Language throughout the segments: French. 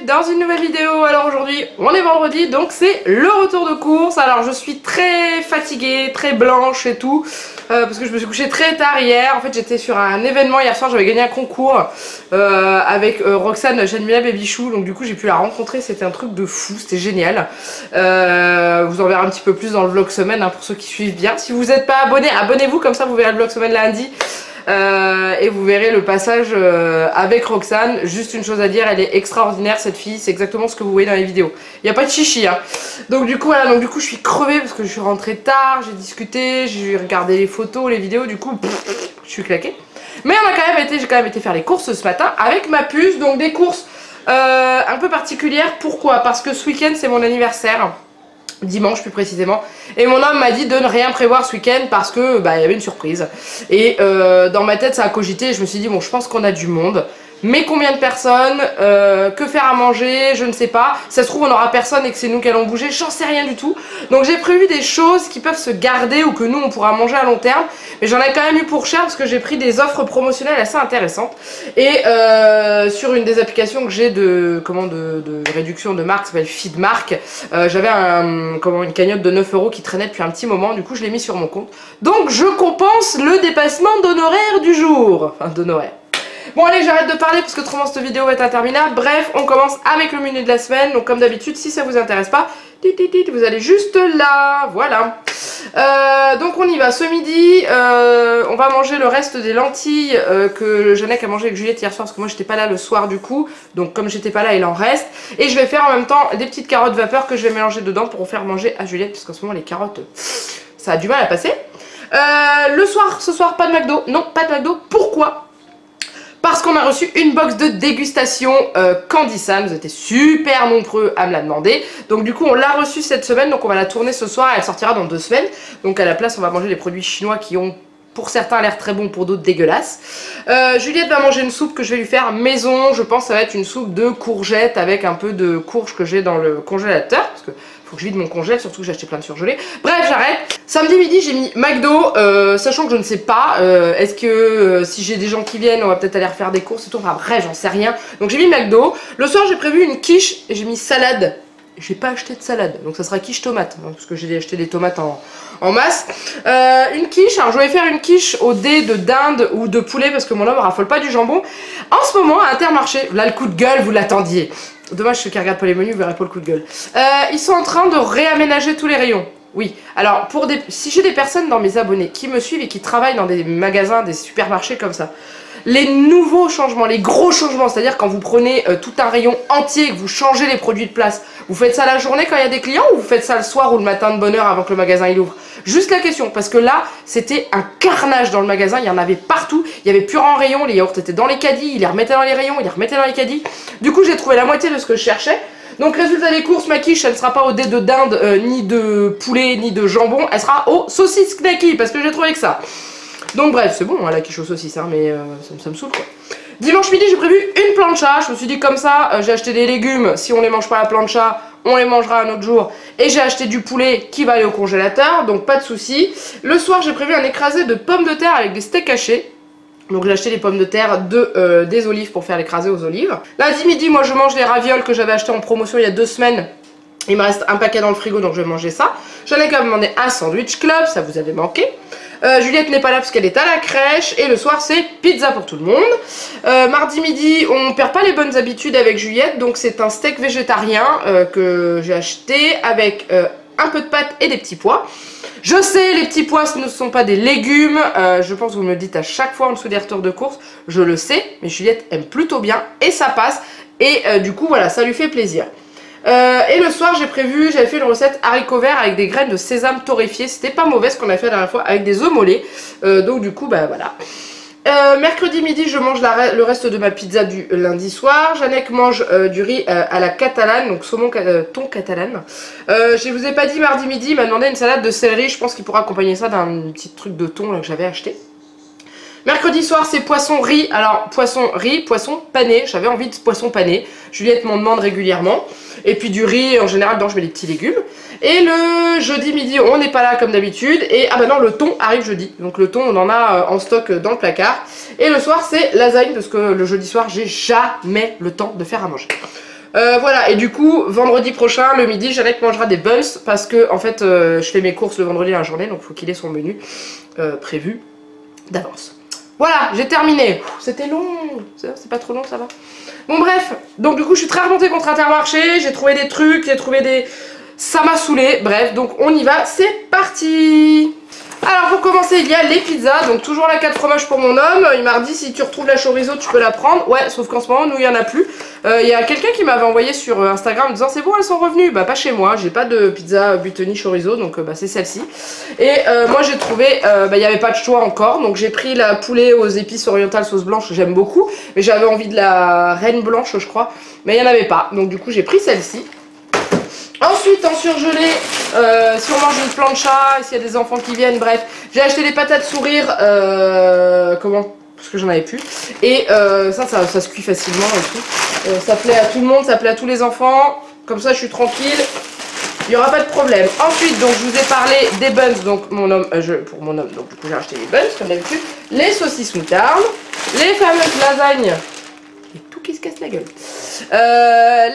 dans une nouvelle vidéo. Alors aujourd'hui on est vendredi, donc c'est le retour de course. Alors je suis très fatiguée, très blanche et tout, parce que je me suis couchée très tard hier. En fait j'étais sur un événement hier soir, j'avais gagné un concours avec Roxane Janmila Babychou. Donc du coup j'ai pu la rencontrer, c'était un truc de fou, c'était génial. Vous en verrez un petit peu plus dans le vlog semaine pour ceux qui suivent bien. Si vous n'êtes pas abonné, abonnez-vous, comme ça vous verrez le vlog semaine lundi. Et vous verrez le passage avec Roxane. Juste une chose à dire, elle est extraordinaire cette fille, c'est exactement ce que vous voyez dans les vidéos. Il n'y a pas de chichi hein. Donc du coup voilà, donc du coup je suis crevée parce que je suis rentrée tard, j'ai discuté, j'ai regardé les photos, les vidéos, du coup je suis claquée. Mais j'ai quand même été faire les courses ce matin avec ma puce, donc des courses un peu particulières. Pourquoi? Parce que ce week-end c'est mon anniversaire. Dimanche plus précisément, et mon homme m'a dit de ne rien prévoir ce week-end parce que il y avait une surprise et dans ma tête ça a cogité et je me suis dit bon, je pense qu'on a du monde, mais combien de personnes, que faire à manger, je ne sais pas. Ça se trouve on aura personne et que c'est nous qui allons bouger, j'en sais rien du tout. Donc j'ai prévu des choses qui peuvent se garder ou que nous on pourra manger à long terme, mais j'en ai quand même eu pour cher parce que j'ai pris des offres promotionnelles assez intéressantes. Et sur une des applications que j'ai de réduction de marque, qui s'appelle Feedmark, j'avais une cagnotte de 9 € qui traînait depuis un petit moment, du coup je l'ai mis sur mon compte. Donc je compense le dépassement d'honoraires du jour, enfin d'honoraires. Bon allez, j'arrête de parler parce que autrement cette vidéo va être interminable. Bref, on commence avec le menu de la semaine. Donc comme d'habitude, si ça vous intéresse pas, vous allez juste là, voilà. Donc on y va. Ce midi, on va manger le reste des lentilles que Jeannette a mangé avec Juliette hier soir parce que moi j'étais pas là le soir du coup. Donc comme j'étais pas là, il en reste. Et je vais faire en même temps des petites carottes vapeur que je vais mélanger dedans pour faire manger à Juliette parce qu'en ce moment les carottes, ça a du mal à passer. Le soir, ce soir, pas de McDo. Non, pas de McDo. Pourquoi ? Parce qu'on a reçu une box de dégustation Candy San. Vous étiez super nombreux à me la demander. Donc du coup on l'a reçue cette semaine. Donc on va la tourner ce soir. Elle sortira dans 2 semaines. Donc à la place on va manger les produits chinois qui ont pour certains l'air très bons, pour d'autres dégueulasses. Juliette va manger une soupe que je vais lui faire maison. Je pense que ça va être une soupe de courgettes avec un peu de courge que j'ai dans le congélateur. Parce que faut que je vide mon congèle, surtout que j'ai acheté plein de surgelés. Bref, j'arrête. Samedi midi, j'ai mis McDo, sachant que je ne sais pas, est-ce que si j'ai des gens qui viennent, on va peut-être aller refaire des courses et tout. Enfin bref, j'en sais rien. Donc j'ai mis McDo. Le soir, j'ai prévu une quiche et j'ai mis salade. J'ai pas acheté de salade, donc ça sera quiche tomate, hein, parce que j'ai acheté des tomates en masse. Une quiche, alors je vais faire une quiche au dé de dinde ou de poulet, parce que mon homme raffole pas du jambon. En ce moment, à Intermarché, là le coup de gueule, vous l'attendiez. Dommage ceux qui regardent pas les menus, vous verrez pas le coup de gueule. Ils sont en train de réaménager tous les rayons. Oui, alors si j'ai des personnes dans mes abonnés qui me suivent et qui travaillent dans des magasins, des supermarchés comme ça, les nouveaux changements, les gros changements, c'est-à-dire quand vous prenez tout un rayon entier et que vous changez les produits de place, vous faites ça la journée quand il y a des clients ou vous faites ça le soir ou le matin de bonne heure avant que le magasin il ouvre? Juste la question, parce que là, c'était un carnage dans le magasin, il y en avait partout, il y avait plus en rayon, les yaourts étaient dans les caddies, ils les remettaient dans les rayons, ils les remettaient dans les caddies. Du coup, j'ai trouvé la moitié de ce que je cherchais. Donc résultat des courses, ma quiche, elle ne sera pas au dé de dinde, ni de poulet, ni de jambon, elle sera au saucisse knacky, parce que j'ai trouvé que ça. Donc bref, c'est bon hein, la quiche aux saucisses, hein, mais ça me saoule quoi. Dimanche midi, j'ai prévu une plancha. Je me suis dit comme ça, j'ai acheté des légumes. Si on les mange pas à la plancha, on les mangera un autre jour. Et j'ai acheté du poulet qui va aller au congélateur, donc pas de souci. Le soir, j'ai prévu un écrasé de pommes de terre avec des steaks hachés. Donc j'ai acheté des pommes de terre, des olives pour faire l'écrasé aux olives. Lundi midi, moi je mange les ravioles que j'avais acheté en promotion il y a 2 semaines. Il me reste un paquet dans le frigo, donc je vais manger ça. J'en ai quand même demandé un sandwich club, ça vous avait manqué. Juliette n'est pas là parce qu'elle est à la crèche. Et le soir c'est pizza pour tout le monde. Mardi midi on perd pas les bonnes habitudes avec Juliette. Donc c'est un steak végétarien que j'ai acheté avec un peu de pâtes et des petits pois. Je sais, les petits pois ce ne sont pas des légumes. Je pense que vous me le dites à chaque fois en dessous des retours de course. Je le sais, mais Juliette aime plutôt bien et ça passe. Et du coup voilà, ça lui fait plaisir. Et le soir j'avais fait une recette haricots verts avec des graines de sésame torréfiées. C'était pas mauvais ce qu'on a fait la dernière fois avec des œufs mollets. Donc du coup voilà. Mercredi midi je mange le reste de ma pizza du lundi soir. Jeannette mange du riz à la catalane, donc saumon thon catalane. Je vous ai pas dit mardi midi, il m'a demandé une salade de céleri. Je pense qu'il pourra accompagner ça d'un petit truc de thon là, que j'avais acheté. Mercredi soir c'est poisson riz. Alors poisson riz, poisson pané. J'avais envie de poisson pané. Juliette m'en demande régulièrement. Et puis du riz en général dedans je mets des petits légumes. Et le jeudi midi on n'est pas là comme d'habitude. Et ah bah non, le thon arrive jeudi. Donc le thon on en a en stock dans le placard. Et le soir c'est lasagne parce que le jeudi soir j'ai jamais le temps de faire à manger. Voilà, et du coup, vendredi prochain, le midi, Jeannette mangera des buns parce que, en fait, je fais mes courses le vendredi à la journée, donc il faut qu'il ait son menu prévu d'avance. Voilà, j'ai terminé. C'était long, c'est pas trop long, ça va. Bon, bref, donc du coup, je suis très remontée contre Intermarché, j'ai trouvé des trucs, j'ai trouvé des... Ça m'a saoulé, bref, donc on y va, c'est parti. Alors pour commencer, il y a les pizzas, donc toujours la 4 fromages pour mon homme. Il m'a dit si tu retrouves la chorizo tu peux la prendre. Ouais, sauf qu'en ce moment nous il n'y en a plus. Il y a quelqu'un qui m'avait envoyé sur Instagram en disant c'est bon elles sont revenues. Bah pas chez moi, j'ai pas de pizza Butoni chorizo, donc bah c'est celle-ci. Et moi j'ai trouvé, il n'y avait pas de choix encore, donc j'ai pris la poulet aux épices orientales sauce blanche, j'aime beaucoup. Mais j'avais envie de la reine blanche je crois, mais il n'y en avait pas. Donc du coup j'ai pris celle-ci. Ensuite en surgelé, si on mange une plancha, s'il y a des enfants qui viennent, bref, j'ai acheté des patates sourires, comment? Parce que j'en avais plus. Et ça se cuit facilement et tout. Ça plaît à tout le monde, ça plaît à tous les enfants. Comme ça je suis tranquille, il n'y aura pas de problème. Ensuite donc je vous ai parlé des buns, donc mon homme, pour mon homme, donc du coup j'ai acheté les buns comme d'habitude. Les saucisses moutarde, les fameuses lasagnes. Tout qui se casse la gueule.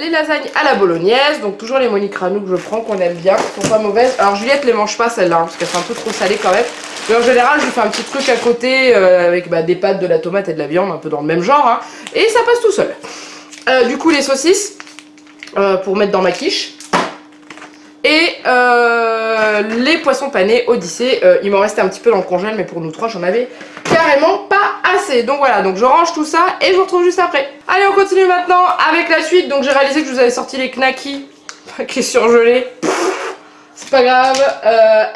Les lasagnes à la bolognaise, donc toujours les Monique Ranou que je prends, qu'on aime bien, qui sont pas mauvaises. Alors Juliette les mange pas celle-là, hein, parce qu'elle fait un peu trop salée quand même. Mais en général je lui fais un petit truc à côté avec des pâtes, de la tomate et de la viande, un peu dans le même genre, hein, et ça passe tout seul. Du coup les saucisses, pour mettre dans ma quiche. Et les poissons panés Odyssée, il m'en restait un petit peu dans le congèle, mais pour nous trois j'en avais carrément pas assez. Donc voilà, donc je range tout ça et je vous retrouve juste après. Allez, on continue maintenant avec la suite. Donc j'ai réalisé que je vous avais sorti les knackis qui est surgelé. C'est pas grave,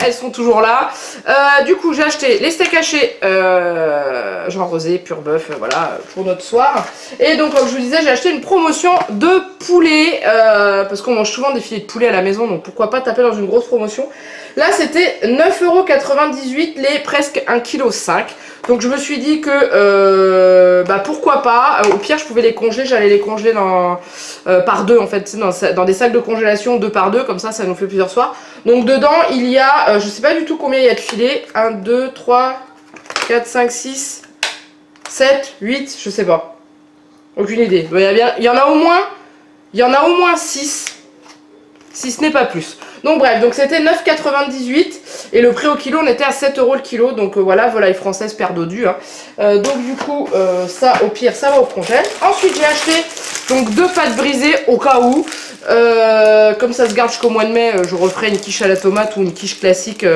elles sont toujours là. Du coup j'ai acheté les steaks hachés genre rosé, pur bœuf, voilà, pour notre soir. Et donc comme je vous disais, j'ai acheté une promotion de poulet, parce qu'on mange souvent des filets de poulet à la maison, donc pourquoi pas taper dans une grosse promotion. Là c'était 9,98 € les presque 1,5 kg. Donc je me suis dit que pourquoi pas, au pire je pouvais les congeler, j'allais les congeler par deux en fait, dans des sacs de congélation 2 par 2, comme ça nous fait plusieurs soirs. Donc dedans il y a, je sais pas du tout combien il y a de filets, 1, 2, 3, 4, 5, 6, 7, 8, je sais pas. Aucune idée. Il y en a au moins 6, si ce n'est pas plus. Donc bref, donc c'était 9,98 et le prix au kilo on était à 7 € le kilo, donc voilà, volaille française perd dodu, hein. Donc du coup ça au pire ça va au congèle. Ensuite j'ai acheté donc 2 pâtes brisées au cas où, comme ça se garde jusqu'au mois de mai, je referai une quiche à la tomate ou une quiche classique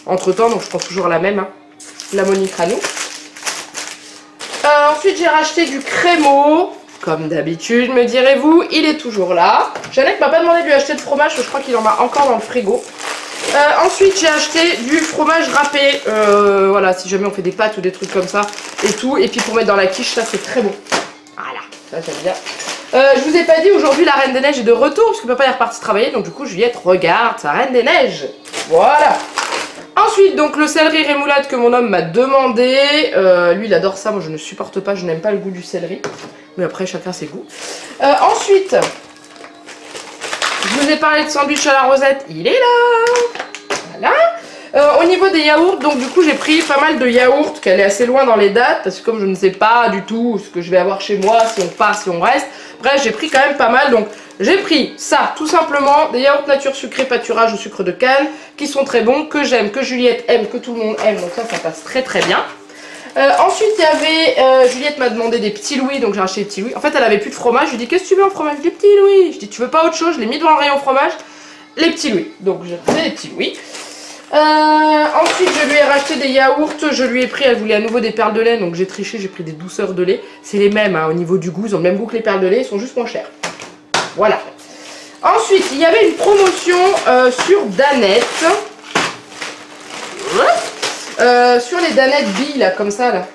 entre temps, donc je prends toujours la même, hein, la Monique Ranou. Ensuite j'ai racheté du crémeau. Comme d'habitude, me direz-vous, il est toujours là. Jeannette m'a pas demandé de lui acheter de fromage, je crois qu'il en a encore dans le frigo. Ensuite, j'ai acheté du fromage râpé. Voilà, si jamais on fait des pâtes ou des trucs comme ça et tout. Et puis pour mettre dans la quiche, ça c'est très bon. Voilà, ça j'aime bien. Je vous ai pas dit, aujourd'hui la Reine des Neiges est de retour parce que papa est reparti travailler. Donc du coup, Juliette regarde sa Reine des Neiges. Voilà. Ensuite, donc le céleri rémoulade que mon homme m'a demandé. Lui, il adore ça. Moi, je ne supporte pas. Je n'aime pas le goût du céleri. Mais après, chacun ses goûts. Ensuite, je vous ai parlé de sandwich à la rosette. Il est là. Voilà. Au niveau des yaourts, donc du coup, j'ai pris pas mal de yaourts, qu'elle est assez loin dans les dates. Parce que comme je ne sais pas du tout ce que je vais avoir chez moi, si on part, si on reste. Bref, j'ai pris quand même pas mal. Donc, j'ai pris ça, tout simplement. Des yaourts nature sucrés pâturage au sucre de canne. Qui sont très bons, que j'aime, que Juliette aime, que tout le monde aime. Donc ça passe très très bien. Ensuite il y avait, Juliette m'a demandé des petits Louis, donc j'ai acheté des petits Louis. En fait elle avait plus de fromage, je lui ai dit qu'est-ce que tu veux en fromage? Des petits Louis. Je dis tu veux pas autre chose? Je l'ai mis devant le rayon fromage, les petits Louis. Donc j'ai pris des petits Louis. Ensuite je lui ai racheté des yaourts, je lui ai pris, elle voulait à nouveau des perles de lait, donc j'ai triché, j'ai pris des douceurs de lait. C'est les mêmes hein, au niveau du goût, ils ont le même goût que les perles de lait, ils sont juste moins chers. Voilà. Ensuite il y avait une promotion sur Danette. Sur les danettes billes là, comme ça là,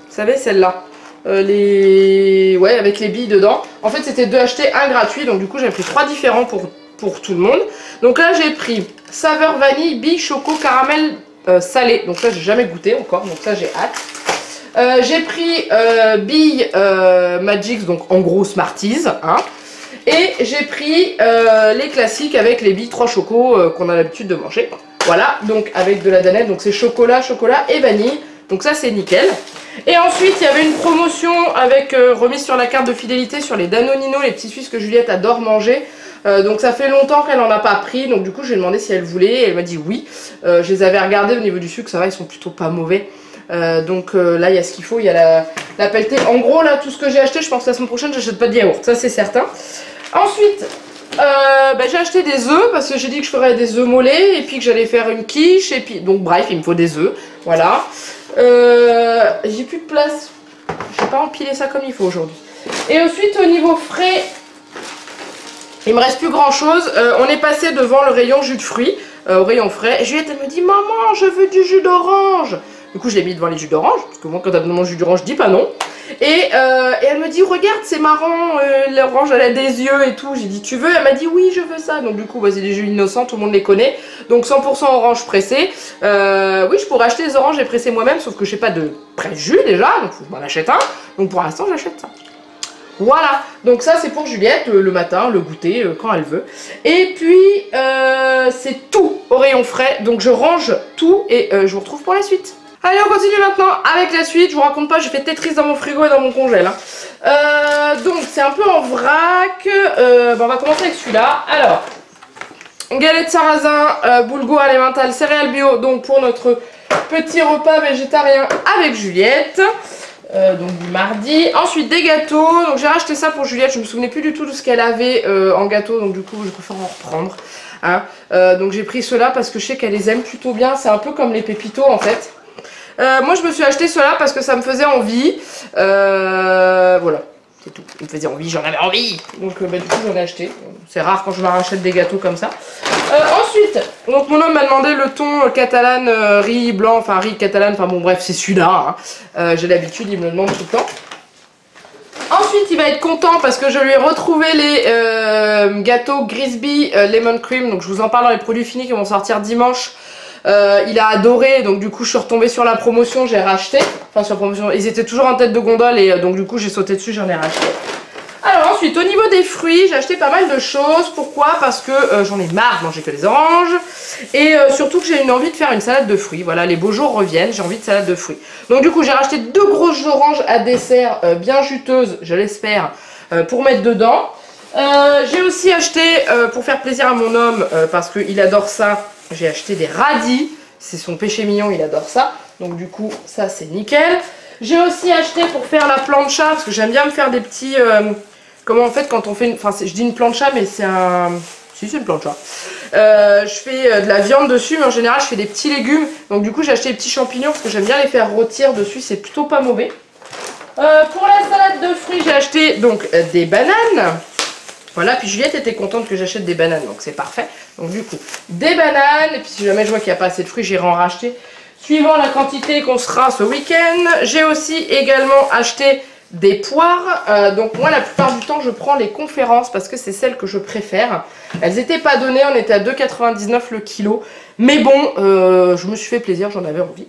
vous savez celle-là, ouais, avec les billes dedans. En fait c'était 2 achetés, 1 gratuit, donc du coup j'ai pris 3 différents pour tout le monde. Donc là j'ai pris saveur vanille, billes, choco, caramel salé, donc ça j'ai jamais goûté encore, donc ça j'ai hâte. J'ai pris billes Magix, donc en gros Smarties, hein. Et j'ai pris les classiques avec les billes 3 chocos qu'on a l'habitude de manger. Voilà, donc avec de la danette, donc c'est chocolat, chocolat et vanille. Donc ça c'est nickel. Et ensuite il y avait une promotion avec remise sur la carte de fidélité sur les Danonino, les petits Suisses que Juliette adore manger. Donc ça fait longtemps qu'elle n'en a pas pris, donc du coup je lui ai demandé si elle voulait et elle m'a dit oui. Je les avais regardés au niveau du sucre, ça va, ils sont plutôt pas mauvais. Donc là il y a ce qu'il faut, il y a la pelletée. En gros là tout ce que j'ai acheté, je pense que la semaine prochaine j'achète pas de yaourt, ça c'est certain. Ensuite j'ai acheté des œufs parce que j'ai dit que je ferais des œufs mollets et puis que j'allais faire une quiche et puis donc bref il me faut des œufs, voilà. J'ai plus de place, je vais pas empiler ça comme il faut aujourd'hui. Et ensuite au niveau frais, il me reste plus grand chose. On est passé devant le rayon jus de fruits, au rayon frais. Et Juliette elle me dit maman je veux du jus d'orange. Du coup je l'ai mis devant les jus d'orange, parce que moi quand elle me demande jus d'orange je dis pas non. Et elle me dit regarde c'est marrant, l'orange elle a des yeux et tout. J'ai dit tu veux? Elle m'a dit oui je veux ça. Donc du coup c'est des jus innocents, tout le monde les connaît. Donc 100% orange pressé. Oui je pourrais acheter des oranges et presser moi-même, sauf que je n'ai pas de presse-jus déjà, donc faut que je m'en achète un. Donc pour l'instant j'achète ça. Voilà, donc ça c'est pour Juliette, le matin, le goûter quand elle veut. Et puis c'est tout au rayon frais, donc je range tout et je vous retrouve pour la suite. Allez on continue maintenant avec la suite, je vous raconte pas, j'ai fait Tetris dans mon frigo et dans mon congèle. Donc c'est un peu en vrac, on va commencer avec celui-là. Alors, galette sarrasin, boulgour alimental, céréales bio, donc pour notre petit repas végétarien avec Juliette. Donc du mardi. Ensuite des gâteaux, donc j'ai racheté ça pour Juliette, je me souvenais plus du tout de ce qu'elle avait en gâteau, donc du coup je préfère en reprendre hein. Donc j'ai pris ceux-là parce que je sais qu'elle les aime plutôt bien, c'est un peu comme les pépitos en fait. Moi je me suis acheté ceux-là parce que ça me faisait envie, voilà, c'est tout, il me faisait envie, j'en avais envie, donc du coup j'en ai acheté, c'est rare quand je me rachète des gâteaux comme ça. Ensuite, donc mon homme m'a demandé le thon catalane, riz blanc, enfin riz catalane, enfin bon bref c'est celui-là, hein. J'ai l'habitude, il me le demande tout le temps. Ensuite il va être content parce que je lui ai retrouvé les gâteaux Grisby Lemon Cream, donc je vous en parle dans les produits finis qui vont sortir dimanche. Il a adoré, donc du coup je suis retombée sur la promotion, j'ai racheté, enfin sur la promotion, ils étaient toujours en tête de gondole et donc du coup j'ai sauté dessus, j'en ai racheté. Alors ensuite au niveau des fruits, j'ai acheté pas mal de choses, pourquoi? Parce que j'en ai marre de manger que des oranges et surtout que j'ai une envie de faire une salade de fruits, voilà les beaux jours reviennent, j'ai envie de salade de fruits. Donc du coup j'ai racheté 2 grosses oranges à dessert bien juteuses, je l'espère, pour mettre dedans. J'ai aussi acheté, pour faire plaisir à mon homme, parce qu'il adore ça, j'ai acheté des radis, c'est son péché mignon, il adore ça, donc du coup ça c'est nickel. J'ai aussi acheté pour faire la plancha, parce que j'aime bien me faire des petits, comment en fait quand on fait une, enfin je dis une plancha mais c'est un, si c'est une plancha. Je fais de la viande dessus mais en général je fais des petits légumes, donc du coup j'ai acheté des petits champignons parce que j'aime bien les faire rôtir dessus, c'est plutôt pas mauvais. Pour la salade de fruits j'ai acheté donc des bananes. Voilà, puis Juliette était contente que j'achète des bananes, donc c'est parfait. Donc du coup, des bananes, et puis si jamais je vois qu'il n'y a pas assez de fruits, j'irai en racheter, suivant la quantité qu'on sera ce week-end. J'ai aussi également acheté des poires, donc moi la plupart du temps je prends les conférences parce que c'est celles que je préfère. Elles n'étaient pas données, on était à 2,99 le kilo, mais bon, je me suis fait plaisir, j'en avais envie.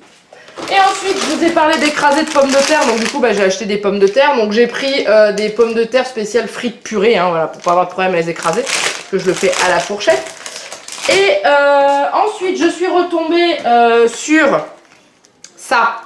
Et ensuite je vous ai parlé d'écrasés de pommes de terre, donc du coup j'ai acheté des pommes de terre, donc j'ai pris des pommes de terre spéciales frites purées, hein, voilà, pour pas avoir de problème à les écraser, parce que je le fais à la fourchette. Et ensuite je suis retombée sur ça.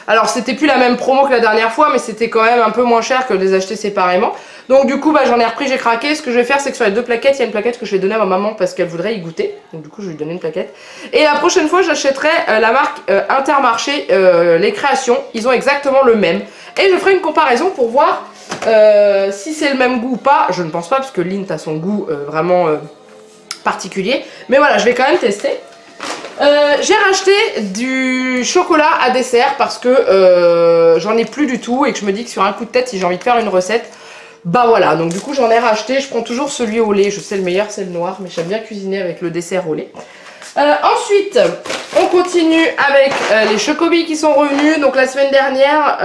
Alors c'était plus la même promo que la dernière fois, mais c'était quand même un peu moins cher que de les acheter séparément. Donc du coup j'en ai repris, j'ai craqué. Ce que je vais faire c'est que sur les 2 plaquettes, il y a une plaquette que je vais donner à ma maman parce qu'elle voudrait y goûter. Donc du coup je vais lui donner une plaquette. Et la prochaine fois j'achèterai la marque Intermarché, les créations. Ils ont exactement le même. Et je ferai une comparaison pour voir si c'est le même goût ou pas. Je ne pense pas parce que Lint a son goût vraiment particulier. Mais voilà, je vais quand même tester. J'ai racheté du chocolat à dessert parce que j'en ai plus du tout et que je me dis que sur un coup de tête si j'ai envie de faire une recette, bah voilà, donc du coup j'en ai racheté. Je prends toujours celui au lait, je sais le meilleur c'est le noir, mais j'aime bien cuisiner avec le dessert au lait. Ensuite on continue avec les chocobis qui sont revenus. Donc la semaine dernière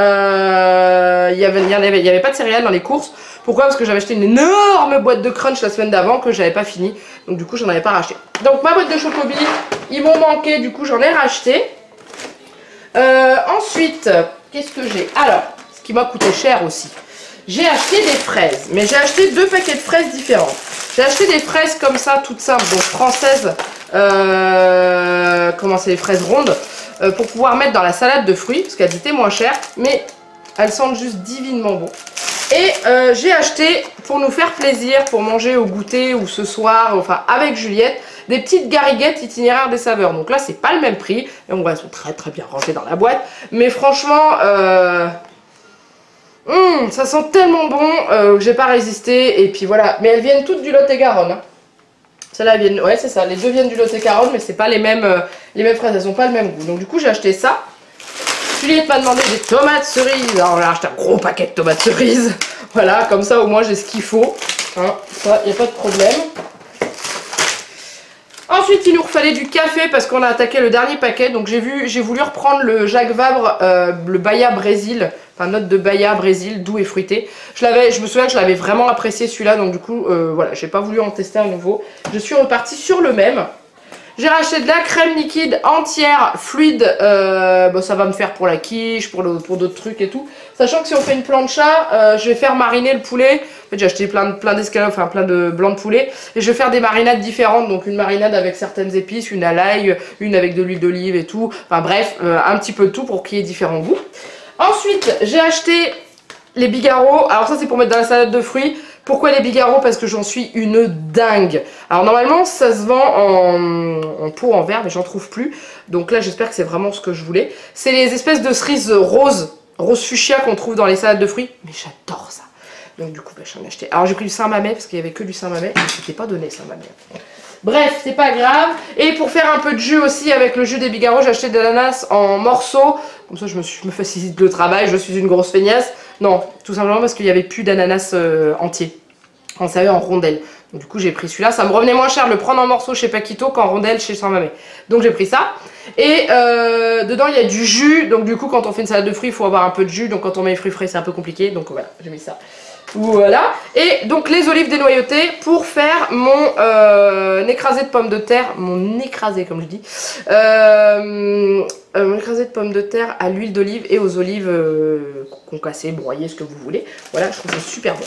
il y avait pas de céréales dans les courses. Pourquoi? Parce que j'avais acheté une énorme boîte de crunch la semaine d'avant que j'avais pas fini, donc du coup j'en avais pas racheté. Donc ma boîte de chocobis, ils m'ont manqué, du coup j'en ai racheté. Ensuite qu'est-ce que j'ai? Alors ce qui m'a coûté cher aussi, j'ai acheté des fraises, mais j'ai acheté 2 paquets de fraises différents. J'ai acheté des fraises comme ça toutes simples, donc françaises, comment c'est, les fraises rondes. pour pouvoir mettre dans la salade de fruits, parce qu'elles étaient moins chères, mais elles sentent juste divinement bon. Et j'ai acheté, pour nous faire plaisir, pour manger au goûter ou ce soir, enfin avec Juliette, des petites gariguettes itinéraires des saveurs. Donc là, c'est pas le même prix. Et on voit, elles sont très très bien rangées dans la boîte. Mais franchement, ça sent tellement bon que j'ai pas résisté. Et puis voilà. Mais elles viennent toutes du Lot-et-Garonne. Hein. Celles-là viennent, ouais, c'est ça. Les deux viennent du Lot-et-Garonne, mais c'est pas les mêmes fraises. Elles ont pas le même goût. Donc du coup, j'ai acheté ça. Juliette m'a demandé des tomates cerises. Alors j'ai acheté un gros paquet de tomates cerises. Voilà, comme ça au moins j'ai ce qu'il faut. Hein, ça, il n'y a pas de problème. Ensuite, il nous refallait du café parce qu'on a attaqué le dernier paquet. Donc j'ai voulu reprendre le Jacques Vabre, le Bahia Brésil. Enfin, note de Bahia Brésil, doux et fruité. Je me souviens que je l'avais vraiment apprécié celui-là. Donc du coup, voilà, j'ai pas voulu en tester un nouveau. Je suis repartie sur le même. J'ai racheté de la crème liquide entière, fluide, bon, ça va me faire pour la quiche, pour d'autres trucs et tout. Sachant que si on fait une plancha, je vais faire mariner le poulet. En fait, j'ai acheté plein d'escalopes, enfin plein de blancs de poulet. Et je vais faire des marinades différentes, donc une marinade avec certaines épices, une à l'ail, une avec de l'huile d'olive et tout. Enfin bref, un petit peu de tout pour qu'il y ait différents goûts. Ensuite, j'ai acheté les bigarros. Alors ça, c'est pour mettre dans la salade de fruits. Pourquoi les bigarros? Parce que j'en suis une dingue. Alors normalement ça se vend en pot en verre, mais j'en trouve plus. Donc là j'espère que c'est vraiment ce que je voulais. C'est les espèces de cerises rose fuchsia qu'on trouve dans les salades de fruits. Mais j'adore ça. Donc du coup j'en ai acheté. Alors j'ai pris du Saint-Mamet parce qu'il n'y avait que du Saint-Mamet. Mais c'était pas donné Saint-Mamet. Bref, c'est pas grave. Et pour faire un peu de jus aussi avec le jus des bigarros, j'ai acheté de l'ananas en morceaux. Comme ça je me facilite le travail, je suis une grosse feignasse. Non, tout simplement parce qu'il n'y avait plus d'ananas entier. On savait en rondelles. Donc du coup j'ai pris celui-là. Ça me revenait moins cher de le prendre en morceaux chez Paquito qu'en rondelles chez Saint-Mamet. Donc j'ai pris ça. Et dedans il y a du jus. Donc du coup quand on fait une salade de fruits, il faut avoir un peu de jus. Donc quand on met les fruits frais c'est un peu compliqué. Donc voilà, j'ai mis ça. Voilà. Et donc les olives dénoyautées pour faire mon écrasé de pommes de terre. Mon écrasé comme je dis. Mon écrasé de pommes de terre à l'huile d'olive et aux olives concassées, broyées, ce que vous voulez. Voilà, je trouve ça super bon.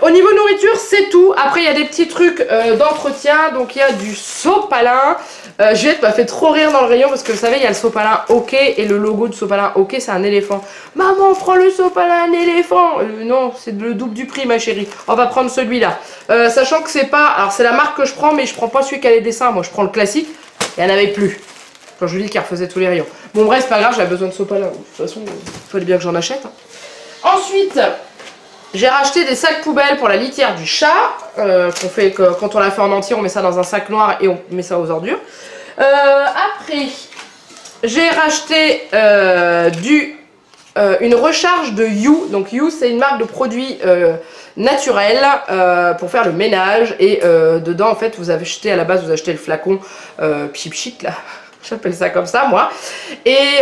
Au niveau nourriture, c'est tout. Après, il y a des petits trucs d'entretien. Donc, il y a du sopalin. Juliette m'a fait trop rire dans le rayon parce que vous savez, il y a le sopalin OK et le logo du sopalin OK, c'est un éléphant. Maman, prends le sopalin, un éléphant. Non, c'est le double du prix, ma chérie. On va prendre celui-là. Sachant que c'est pas. Alors, c'est la marque que je prends, mais je prends pas celui qui a les dessins. Moi, je prends le classique. Il n'y en avait plus. Quand Julie qui refaisait tous les rayons. Bon, bref, c'est pas grave, j'avais besoin de sopalin. De toute façon, il fallait bien que j'en achète. Hein. Ensuite. J'ai racheté des sacs poubelles pour la litière du chat, qu'on fait quand on la fait en entier, on met ça dans un sac noir et on met ça aux ordures. Après, j'ai racheté une recharge de You. Donc You, c'est une marque de produits naturels pour faire le ménage. Et dedans, en fait, vous achetez à la base, vous achetez le flacon pchit là. J'appelle ça comme ça moi. Et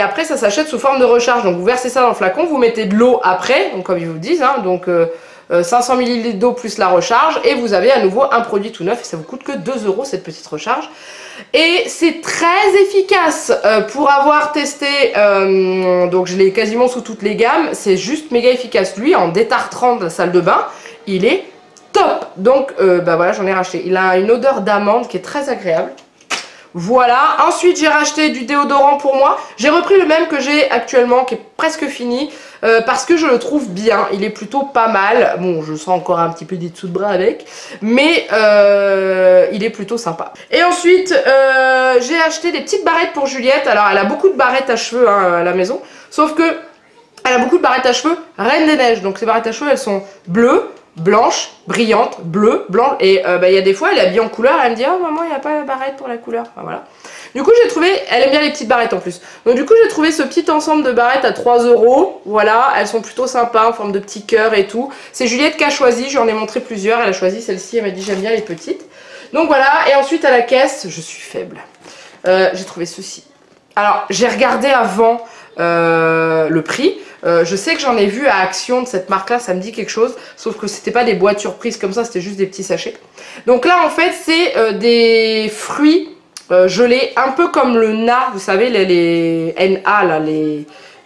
après ça s'achète sous forme de recharge. Donc vous versez ça dans le flacon, vous mettez de l'eau après, donc comme ils vous disent, hein, donc 500 ml d'eau plus la recharge. Et vous avez à nouveau un produit tout neuf et ça vous coûte que 2 € cette petite recharge. Et c'est très efficace pour avoir testé, donc je l'ai quasiment sous toutes les gammes. C'est juste méga efficace. Lui en détartrant de la salle de bain, il est top. Donc bah voilà, j'en ai racheté. Il a une odeur d'amande qui est très agréable. Voilà, ensuite j'ai racheté du déodorant pour moi. J'ai repris le même que j'ai actuellement, qui est presque fini, parce que je le trouve bien. Il est plutôt pas mal. Bon, je sens encore un petit peu des dessous de bras avec, mais il est plutôt sympa. Et ensuite, j'ai acheté des petites barrettes pour Juliette. Alors, elle a beaucoup de barrettes à cheveux hein, à la maison, sauf que elle a beaucoup de barrettes à cheveux Reine des Neiges. Donc ces barrettes à cheveux, elles sont bleues, blanche, brillante, bleue, blanche, et il y a des fois elle est habillée en couleur, elle me dit oh maman il n'y a pas la barrette pour la couleur, enfin, voilà. Du coup j'ai trouvé, elle aime bien les petites barrettes en plus, donc du coup j'ai trouvé ce petit ensemble de barrettes à 3 €, voilà, elles sont plutôt sympas en forme de petits cœurs et tout, c'est Juliette qui a choisi, j'en ai montré plusieurs, elle a choisi celle-ci, elle m'a dit j'aime bien les petites, donc voilà, et ensuite à la caisse, je suis faible, j'ai trouvé ceci, alors j'ai regardé avant le prix. Je sais que j'en ai vu à Action de cette marque là, ça me dit quelque chose, sauf que c'était pas des boîtes surprises comme ça, c'était juste des petits sachets. Donc là en fait c'est des fruits gelés, un peu comme le NA, vous savez les NA là,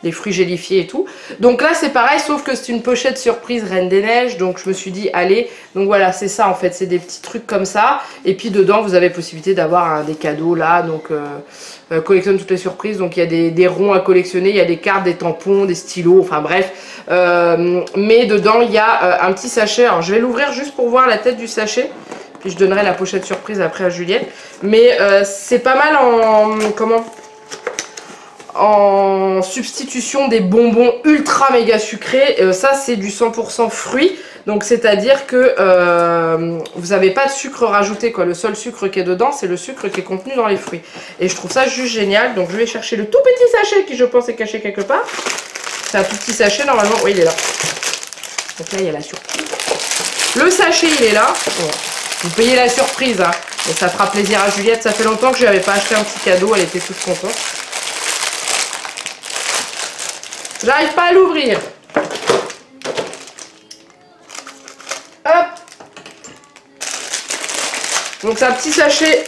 les fruits gélifiés et tout. Donc là c'est pareil, sauf que c'est une pochette surprise Reine des Neiges, donc je me suis dit allez, donc voilà c'est ça en fait, c'est des petits trucs comme ça, et puis dedans vous avez possibilité d'avoir des cadeaux là, donc collectionne toutes les surprises, donc il y a des ronds à collectionner, il y a des cartes, des tampons, des stylos, enfin bref, mais dedans il y a un petit sachet, alors je vais l'ouvrir juste pour voir la tête du sachet, puis je donnerai la pochette surprise après à Juliette, mais c'est pas mal en substitution des bonbons ultra méga sucrés. Ça c'est du 100% fruits, donc c'est à dire que vous n'avez pas de sucre rajouté quoi. Le seul sucre qui est dedans c'est le sucre qui est contenu dans les fruits, et je trouve ça juste génial. Donc je vais chercher le tout petit sachet qui je pense est caché quelque part. C'est un tout petit sachet normalement, oui il est là, donc là il y a la surprise. Le sachet il est là, bon, vous payez la surprise hein. Et ça fera plaisir à Juliette, ça fait longtemps que je lui avais pas acheté un petit cadeau, elle était toute contente. J'arrive pas à l'ouvrir. Hop. Donc c'est un petit sachet.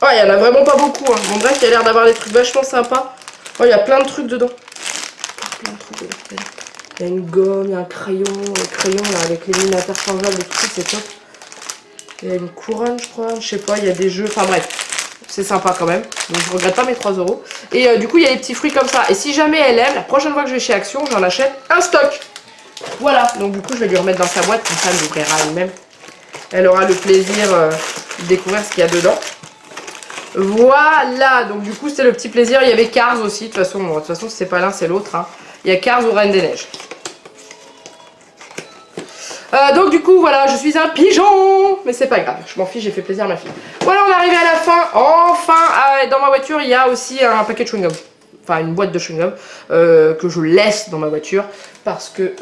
Oh, il y en a vraiment pas beaucoup. Hein. Bon bref, il y a l'air d'avoir des trucs vachement sympas. Oh, il y a plein de trucs dedans. Il y a une gomme, il y a un crayon là avec les lignes interchangeables et tout ça, c'est top. Il y a une couronne je crois, je sais pas, il y a des jeux, enfin bref. C'est sympa quand même, donc je regrette pas mes 3 €. Et du coup il y a des petits fruits comme ça. Et si jamais elle aime, la prochaine fois que je vais chez Action, j'en achète un stock. Voilà, donc du coup je vais lui remettre dans sa boîte, comme ça elle l'ouvrira elle-même. Elle aura le plaisir de découvrir ce qu'il y a dedans. Voilà, donc du coup c'était le petit plaisir. Il y avait Cars aussi, de toute façon c'est pas l'un c'est l'autre. Hein. Il y a Cars ou Reine des Neiges. Donc du coup voilà, je suis un pigeon, mais c'est pas grave, je m'en fiche, j'ai fait plaisir à ma fille. Voilà, on est arrivé à la fin, enfin. Dans ma voiture il y a aussi un paquet de chewing-gum, enfin une boîte de chewing-gum que je laisse dans ma voiture parce que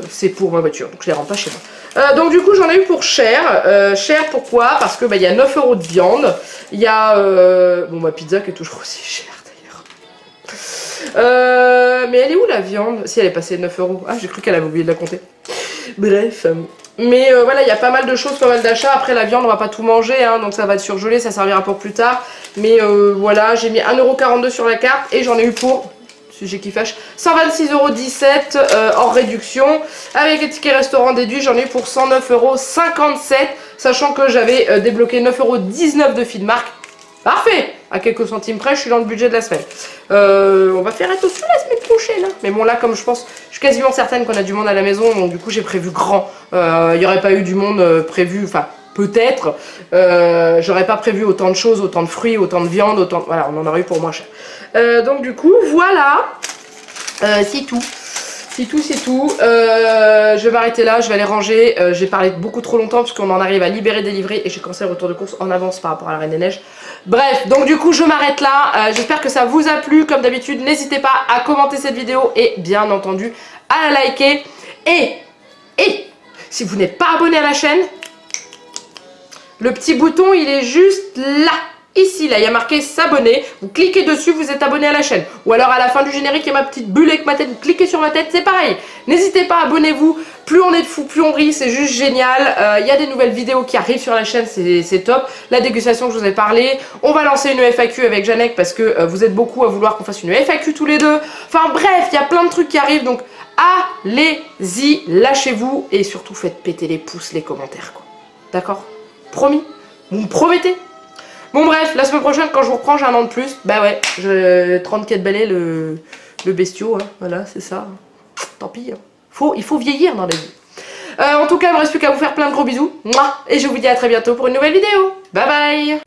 c'est pour ma voiture, donc je les rends pas chez moi. Donc du coup j'en ai eu pour cher. Cher pourquoi? Parce que il y a 9 € de viande, il y a bon ma pizza qui est toujours aussi chère d'ailleurs. Mais elle est où la viande? Si elle est passée de 9 €, ah j'ai cru qu'elle avait oublié de la compter. Bref, mais voilà, il y a pas mal de choses, pas mal d'achats. Après la viande on va pas tout manger hein, donc ça va être surgelé, ça servira pour plus tard. Mais voilà, j'ai mis 1,42 € sur la carte et j'en ai eu pour, sujet qui fâche, 126,17 € hors réduction. Avec les tickets restaurant déduits, j'en ai eu pour 109,57 €, sachant que j'avais débloqué 9,19 € de fil marque. Parfait! À quelques centimes près, je suis dans le budget de la semaine. On va faire attention la semaine prochaine. Hein. Mais bon, là, comme je pense, je suis quasiment certaine qu'on a du monde à la maison. Donc, du coup, j'ai prévu grand. Il n'y aurait pas eu du monde prévu. Enfin, peut-être. J'aurais pas prévu autant de choses, autant de fruits, autant de viande. Autant... Voilà, on en aurait eu pour moins cher. Donc, du coup, voilà. C'est tout. C'est tout. Je vais m'arrêter là, je vais aller ranger. J'ai parlé beaucoup trop longtemps parce qu'on en arrive à libérer des livrets et j'ai commencé le retour de course en avance par rapport à la Reine des Neiges. Bref, donc du coup je m'arrête là. J'espère que ça vous a plu. Comme d'habitude, n'hésitez pas à commenter cette vidéo et bien entendu à la liker. Et si vous n'êtes pas abonné à la chaîne, le petit bouton il est juste là. Ici, là, il y a marqué s'abonner. Vous cliquez dessus, vous êtes abonné à la chaîne. Ou alors à la fin du générique, il y a ma petite bulle avec ma tête. Vous cliquez sur ma tête, c'est pareil. N'hésitez pas, abonnez-vous. Plus on est de fous, plus on rit. C'est juste génial. Il y a des nouvelles vidéos qui arrivent sur la chaîne, c'est top. La dégustation que je vous ai parlé. On va lancer une FAQ avec Janek parce que vous êtes beaucoup à vouloir qu'on fasse une FAQ tous les deux. Enfin bref, il y a plein de trucs qui arrivent. Donc allez-y, lâchez-vous. Et surtout, faites péter les pouces, les commentaires, quoi. D'accord? Promis? Vous me promettez? Bon bref, la semaine prochaine quand je vous reprends j'ai un an de plus. Bah ouais, je 34 balais le bestiau, hein. Voilà c'est ça. Tant pis, hein. Il faut vieillir dans la vie. En tout cas il ne me reste plus qu'à vous faire plein de gros bisous. Mouah. Et je vous dis à très bientôt pour une nouvelle vidéo. Bye bye.